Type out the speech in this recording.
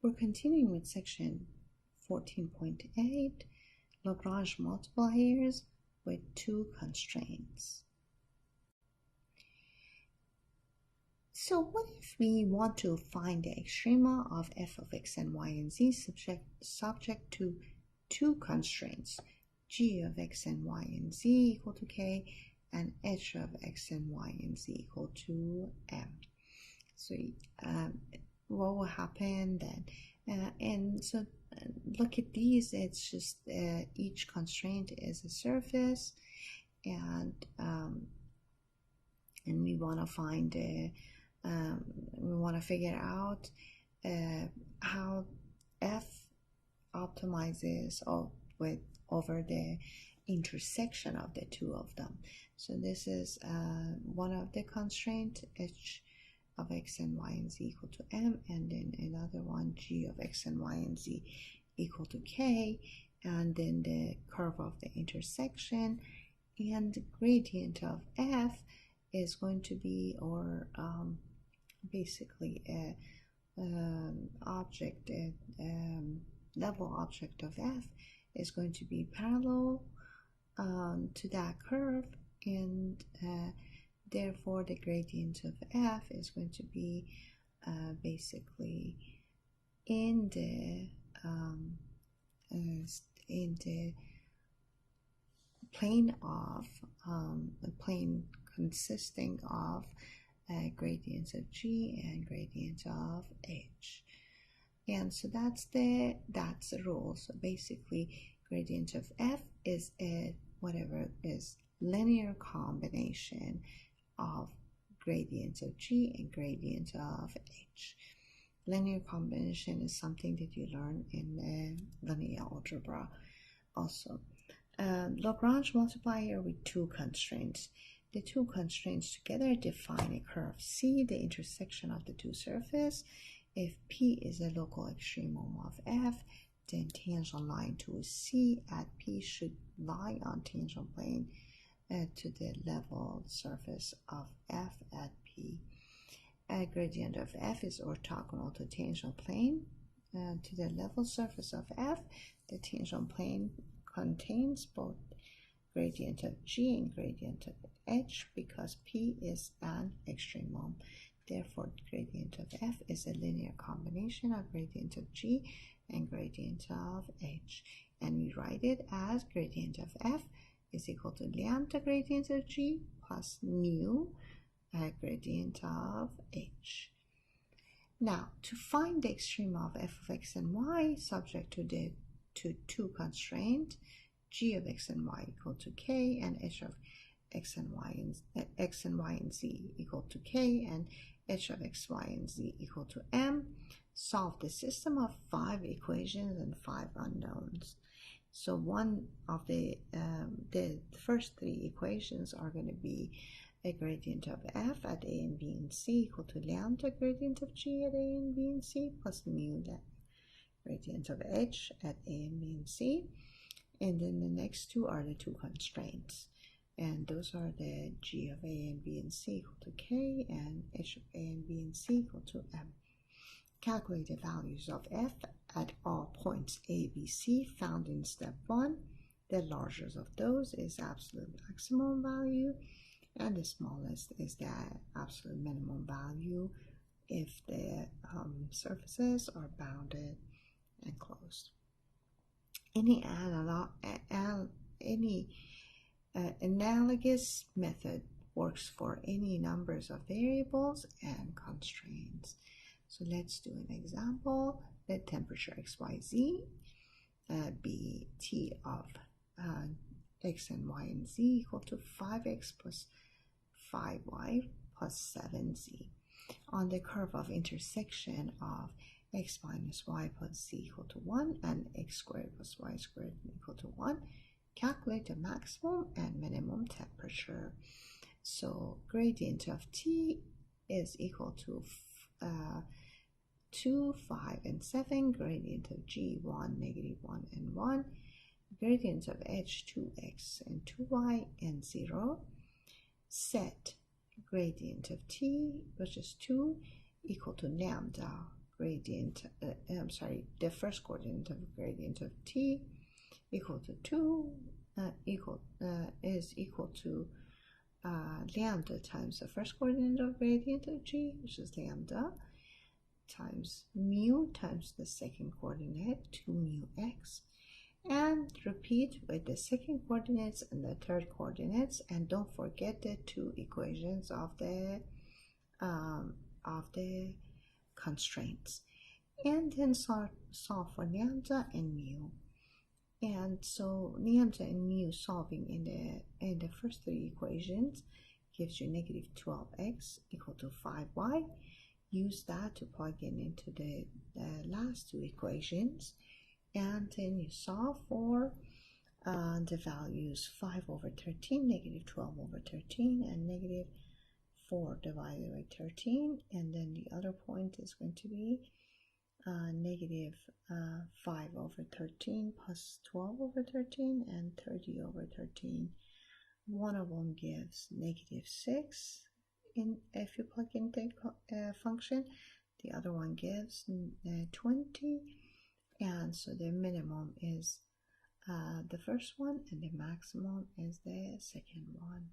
We're continuing with section 14.8, Lagrange multipliers with two constraints. So what if we want to find the extrema of f of x and y and z subject to two constraints, g of x and y and z equal to k, and h of x and y and z equal to m. So what will happen then? Look at these. It's just each constraint is a surface, and we want to find we want to figure out how f optimizes over the intersection of the two of them. So this is one of the constraints, h of x and y and z equal to m, and then another one, g of x and y and z equal to k, and then the curve of the intersection, and the gradient of f is going to be, or basically a level object of f is going to be parallel to that curve, and therefore the gradient of f is going to be basically in the plane of a plane consisting of gradients of g and gradients of h. And so that's the rule. So basically gradient of f is whatever is linear combination of gradients of g and gradients of h. Linear combination is something that you learn in linear algebra also. Lagrange multiplier with two constraints. The two constraints together define a curve C, the intersection of the two surfaces. If P is a local extremum of f, then tangent line to C at P should lie on tangent plane to the level surface of f at P. Gradient of f is orthogonal to tangent plane to the level surface of f. The tangent plane contains both gradient of g and gradient of h because P is an extremum. Therefore, gradient of f is a linear combination of gradient of g and gradient of h. And we write it as gradient of f is equal to lambda gradient of g plus mu gradient of h. Now, to find the extrema of f of x and y subject to two constraints, g of x and y equal to k, and h of x and y and z equal to k, and h of x, y, and z equal to m, solve the system of 5 equations and 5 unknowns. So one of the first 3 equations are going to be a gradient of f at a and b and c equal to lambda gradient of g at a and b and c plus mu gradient of h at a and b and c. And then the next two are the two constraints. And those are the g of a and b and c equal to k, and h of a and b and c equal to m. Calculate the values of f at all points a, b, c found in step 1. The largest of those is absolute maximum value, and the smallest is the absolute minimum value if the surfaces are bounded and closed. Any analogous method works for any numbers of variables and constraints. So let's do an example. Let temperature xyz be T of x and y and z equal to 5x plus 5y plus 7z. On the curve of intersection of x minus y plus z equal to 1 and x squared plus y squared equal to 1, calculate the maximum and minimum temperature. So gradient of T is equal to 2, 5, and 7. Gradient of G, 1, negative 1, and 1. Gradient of H, 2x and 2y and 0. Set gradient of T, which is 2, equal to lambda gradient, the first coordinate of gradient of t equal to 2 is equal to lambda times the first coordinate of gradient of g, which is lambda, times mu times the second coordinate, 2 mu x, and repeat with the second coordinates and the third coordinates, and don't forget the two equations of the constraints, and then solve for lambda and mu. And so lambda and mu solving in the first three equations gives you negative 12x equal to 5y. Use that to plug in into the last two equations, and then you solve for the values 5 over 13, negative 12 over 13, and negative 4 divided by 13, and then the other point is going to be negative 5 over 13 plus 12 over 13 and 30 over 13. One of them gives negative 6 if you plug in the function. The other one gives 20, and so the minimum is the first one and the maximum is the second one.